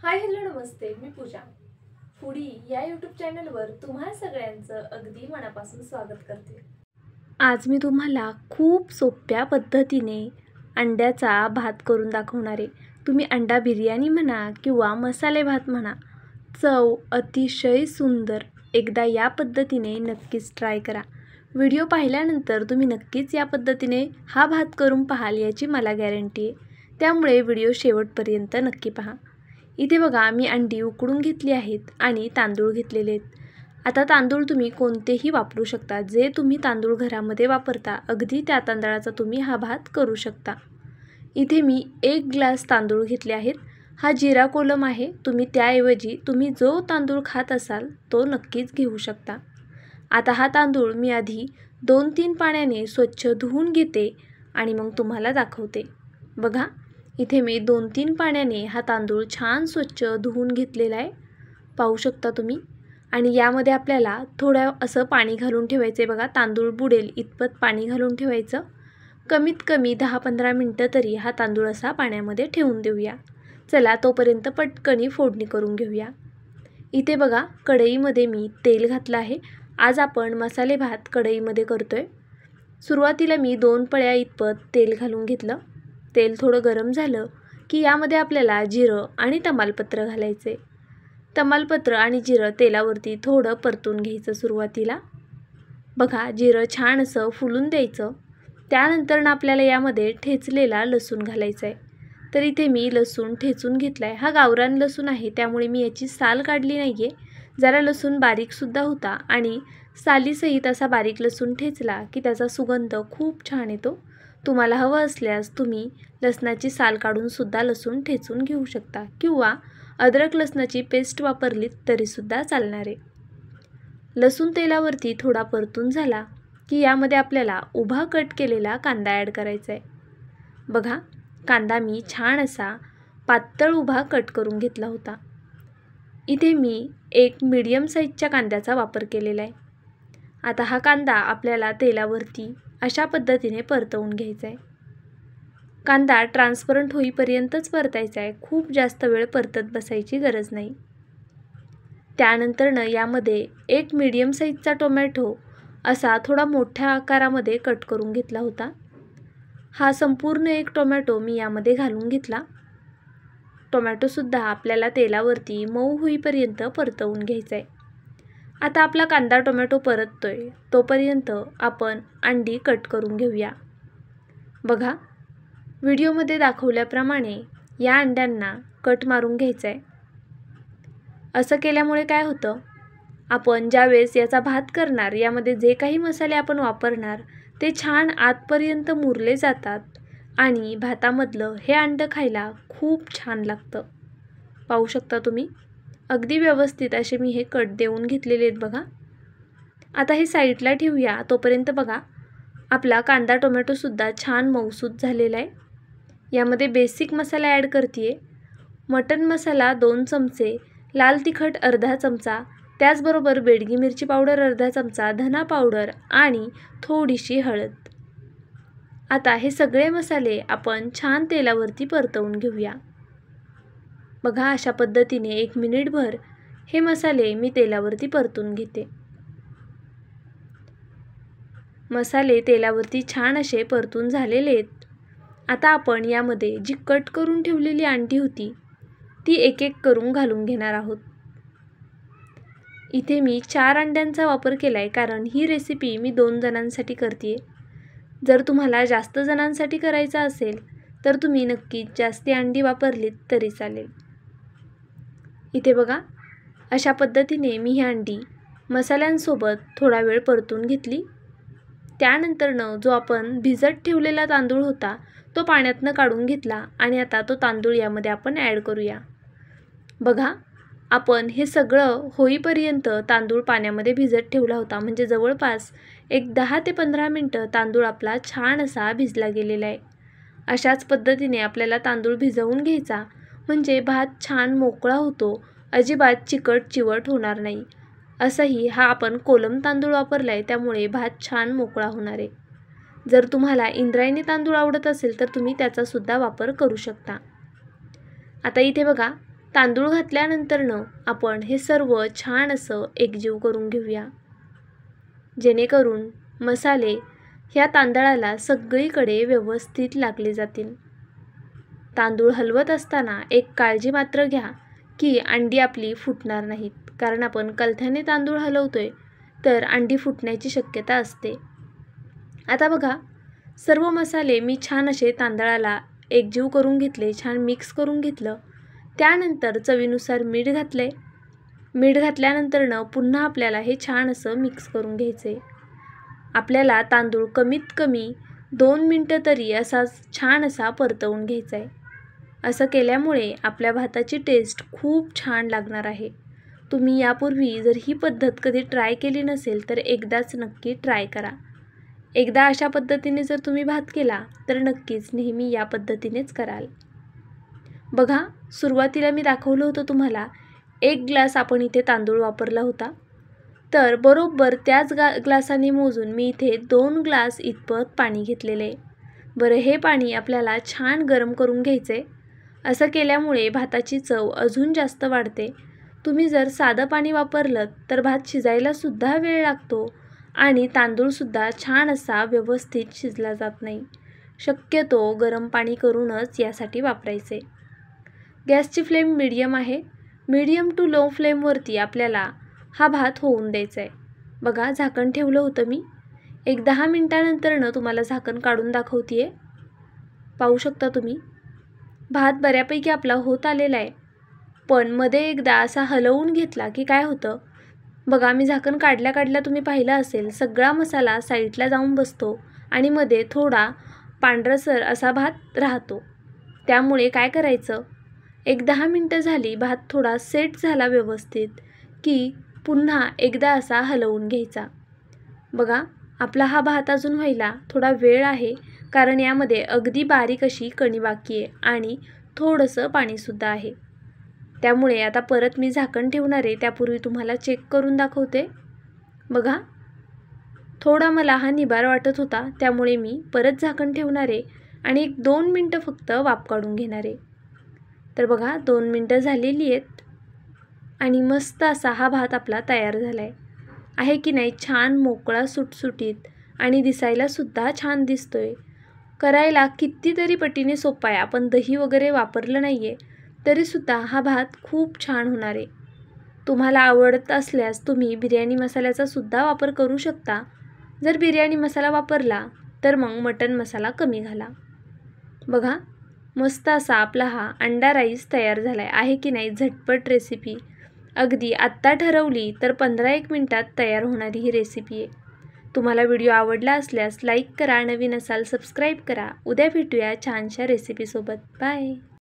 Hi hello नमस्ते, मी पूजा foodie या YouTube चॅनलवर तुम्हा सगळ्यांचं अगदी मनापासून स्वागत करते। आज मी तुम्हाला खूप सोप्या पद्धतीने अंड्याचा भात करून दाखवणार आहे। तुम्ही अंडा बिर्याणी म्हणा किंवा मसाले भात म्हणा, चव अतिशय सुंदर। एकदा या पद्धतीने नक्कीच ट्राय करा। व्हिडिओ पाहिल्यानंतर तुम्ही नक्कीच या पद्धतीने हा भात करून पाहाल याची मला गॅरंटी आहे। त्यामुळे व्हिडिओ शेवटपर्यंत नक्की पहा। इथे बघा मी अंडी उकडून घेतली आहेत आणि तांदूळ घेतलेले आहेत। आता तांदूळ तुम्ही कोणतेही वापरू शकता, जे तुम्ही तांदूळ घरामध्ये वापरता अगदी त्या तांदळाचा तुम्ही हा भात करू शकता। इथे मी 1 ग्लास तांदूळ घेतले आहेत। हा जिरा कोलम आहे, तुम्ही त्याऐवजी तुम्ही जो तांदूळ खात असाल तो नक्कीच घेऊ शकता। आता हा तांदूळ मी आधी 2-3 पाण्याने स्वच्छ धुवून घेते आणि मग तुम्हाला दाखवते। बघा इथे मी 2-3 पाण्याने हा तांदूळ छान स्वच्छ धुवून घेतलेला आहे, पाहू शकता तुम्ही। आणि यामध्ये आपल्याला थोडं असं पाणी घालून ठेवायचं आहे। बघा तांदूळ बुडेल इतपत पाणी घालून ठेवायचं। कमीत कमी 10-15 मिनटं तरी हा तांदूळ असा पाण्यामध्ये ठेवून देऊया। चला तोपर्यंत पटकनी फोडणी करून घेऊया। इथे बघा कढईमध्ये मी तेल घातलं आहे। आज आपण मसाले भात कढईमध्ये करतोय। सुरुवातीला मी 2 पळ्या इतपत तेल घालून घेतलं। तेल थोडं गरम झालं की यामध्ये आपल्याला जिरं आणि तमालपत्र घालायचे। तमालपत्र आणि जिरं तेलावरती थोडं परतून घ्यायचं सुरुवातीला। बघा जिरं छान असं फुलून द्यायचं। त्यानंतर आपल्याला यामध्ये ठेचलेला लसूण घालायचा आहे। तर इथे मी लसूण ठेचून घेतला आहे। हा गावरान लसूण आहे, त्यामुळे मी याची साल काढली नाही आहे। जरा लसूण बारीकसुद्धा होता आणि सालीसहित असा बारीक लसूण ठेचला की त्याचा सुगंध खूप छान येतो। तुम्हाला हवं असल्यास तुम्ही लसणाची साल काढून सुद्धा लसूण ठेचून घेऊ शकता किंवा अद्रक लसणाची पेस्ट वापरली तरीसुद्धा चालणार आहे। लसूण तेलावरती थोडा परतून झाला की यामध्ये आपल्याला उभा कट केलेला कांदा ॲड करायचा आहे। बघा कांदा मी छान असा पातळ उभा कट करून घेतला होता। इथे मी एक मीडियम साईजच्या कांद्याचा वापर केलेला आहे। आता हा कांदा आपल्याला तेलावरती अशा पद्धतीने परतवून घ्यायचा आहे। कांदा ट्रान्सपरंट होईपर्यंतच परतायचा आहे, खूप जास्त वेळ परतत बसायची गरज नाही। त्यानंतर यामध्ये एक मीडियम साईजचा टोमॅटो असा थोडा मोठ्या आकारामध्ये कट करून घेतला होता। हा संपूर्ण एक टोमॅटो मी यामध्ये घालून घेतला। टोमॅटोसुद्धा आपल्याला तेलावरती मऊ होईपर्यंत परतवून घ्यायचा आहे। आता आपला कांदा टोमॅटो परततोय तोपर्यंत आपण अंडी कट करून घेऊया। बघा व्हिडिओमध्ये दाखवल्याप्रमाणे या अंड्यांना कट मारून घ्यायचं आहे। असं केल्यामुळे काय होतं, आपण ज्यावेळेस याचा भात करणार यामध्ये जे काही मसाले आपण वापरणार ते छान आतपर्यंत मुरले जातात आणि भातामधलं हे अंडं खायला खूप छान लागतं। पाहू शकता तुम्ही अगदी व्यवस्थित असे मी हे कट देऊन घेतलेले आहेत। बघा आता हे साईडला ठेवूया। तोपर्यंत बघा आपला कांदा टोमॅटोसुद्धा छान मऊसूत झालेला आहे। यामध्ये बेसिक मसाला ॲड करते। मटन मसाला 2 चमचे, लाल तिखट अर्धा चमचा, त्याचबरोबर बेडगी मिरची पावडर अर्धा चमचा, धना पावडर आणि थोडीशी हळद। आता हे सगळे मसाले आपण छान तेलावरती परतवून घेऊया। बघा अशा पद्धतीने 1 मिनिटभर हे मसाले मी तेलावरती परतून घेते। मसाले तेलावरती छान असे परतून झालेले आहेत। आता आपण यामध्ये जी कट करून ठेवलेली अंडी होती ती एक एक करून घालून घेणार आहोत। इथे मी 4 अंड्यांचा वापर केला आहे, कारण ही रेसिपी मी 2 जणांसाठी करते। जर तुम्हाला जास्त जणांसाठी करायचा असेल तर तुम्ही नक्कीच जास्ती अंडी वापरलीत तरी चालेल। इथे बघा अशा पद्धतीने मी ही अंडी मसाल्यांसोबत थोडा वेळ परतून घेतली। त्यानंतर जो आपण भिजत ठेवलेला तांदूळ होता तो पाण्यातनं काढून घेतला आणि आता तो तांदूळ यामध्ये आपण ॲड करूया। बघा आपण हे सगळं होईपर्यंत तांदूळ पाण्यामध्ये भिजत ठेवला होता, म्हणजे जवळपास एक 10 ते 15 मिनटं तांदूळ आपला छान असा भिजला गेलेला आहे। अशाच पद्धतीने आपल्याला तांदूळ भिजवून घ्यायचा, म्हणजे भात छान मोकळा होतो, अजिबात चिकट चिवट होणार नाही। असंही हा आपण कोलम तांदूळ वापरला आहे, त्यामुळे भात छान मोकळा होणार आहे। जर तुम्हाला इंद्रायणी तांदूळ आवडत असेल तर तुम्ही त्याचासुद्धा वापर करू शकता। आता इथे बघा तांदूळ घातल्यानंतरनं आपण हे सर्व छान असं एकजीव करून घेऊया, जेणेकरून मसाले ह्या तांदळाला सगळीकडे व्यवस्थित लागले जातील. तांदूळ हलवत असताना एक काळजी मात्र घ्या की अंडी आपली फुटणार नाहीत, कारण आपण कलथ्याने तांदूळ हलवतोय तर अंडी फुटण्याची शक्यता असते. आता बघा, सर्व मसाले मी छान असे तांदळाला एकजीव करून घेतले, छान मिक्स करून घेतलं. त्यानंतर चवीनुसार मीठ घातले. मीठ घातल्यानंतरनं पुन्हा आपल्याला हे छान असं मिक्स करून घ्यायचे. आपल्याला तांदूळ कमीत कमी 2 मिनटं तरी असाच छान असा परतवून घ्यायचा आहे. असं केल्यामुळे आपल्या भाताची टेस्ट खूप छान लागणार आहे. तुम्ही यापूर्वी जर ही पद्धत कधी ट्राय केली नसेल तर एकदाच नक्की ट्राय करा. एकदा अशा पद्धतीने जर तुम्ही भात केला तर नक्कीच नेहमी या पद्धतीनेच कराल. बघा, सुरुवातीला मी दाखवलं होतं तुम्हाला 1 ग्लास आपण इथे तांदूळ वापरला होता, तर बरोबर त्याच ग्लासाने मोजून मी इथे 2 ग्लास इतपत पाणी घेतलेले आहे. बरं, हे पाणी आपल्याला छान गरम करून घ्यायचे. असं केल्यामुळे भाताची चव अजून जास्त वाढते. तुम्ही जर साधं पाणी वापरलं तर भात शिजायलासुद्धा वेळ लागतो आणि तांदूळसुद्धा छान असा व्यवस्थित शिजला जात नाही. शक्यतो गरम पाणी करूनच यासाठी वापरायचे. गॅसची फ्लेम मीडियम आहे. मीडियम टू लो फ्लेमवरती आपल्याला हा भात होऊन द्यायचा आहे. बघा, झाकण ठेवलं होतं मी. एक 10 मिनटानंतरनं तुम्हाला झाकण काढून दाखवते आहे. पाहू शकता तुम्ही, भात बऱ्यापैकी आपला होत आलेला आहे. पण मध्ये एकदा असा हलवून घेतला की काय होतं, बघा, मी झाकण काढल्या तुम्ही पाहिलं असेल, सगळा मसाला साईडला जाऊन बसतो आणि मध्ये थोडा पांढरसर असा भात राहतो. त्यामुळे काय करायचं, एक 10 मिनटं झाली, भात थोडा सेट झाला व्यवस्थित की पुन्हा एकदा असा हलवून घ्यायचा. बघा, आपला हा भात अजून व्हायला थोडा वेळ आहे, कारण यामध्ये अगदी बारीक अशी कणी बाकी आहे आणि थोडंसं पाणीसुद्धा आहे. त्यामुळे आता परत मी झाकण ठेवणार आहे. त्यापूर्वी तुम्हाला चेक करून दाखवते. बघा, थोडा मला हा निबार वाटत होता, त्यामुळे मी परत झाकण ठेवणार आहे आणि 1-2 मिनटं फक्त वाफ काढून घेणार आहे. तर बघा, 2 मिनटं झालेली आहेत आणि मस्त असा हा भात आपला तयार झाला आहे की नाही. छान मोकळा, सुटसुटीत आणि दिसायलासुद्धा छान दिसतोय. करायला कितीतरी पटीने सोपा आहे. आपण दही वगैरे वापरलं नाही आहे तरीसुद्धा हा भात खूप छान होणार आहे. तुम्हाला आवडत असल्यास तुम्ही बिर्याणी मसाल्याचा सुद्धा वापर करू शकता. जर बिर्याणी मसाला वापरला तर मग मटण मसाला कमी घाला. बघा, मस्त असा आपला हा अंडा राईस तयार झाला आहे की नाही. झटपट रेसिपी, अगदी आत्ता ठरवली तर 15-1 मिनटात तयार होणारी ही रेसिपी आहे. तुम्हाला व्हिडिओ आवडला असल्यास लाईक करा, नवीन असाल सबस्क्राईब करा. उद्या भेटूया छानशा रेसिपीसोबत. बाय.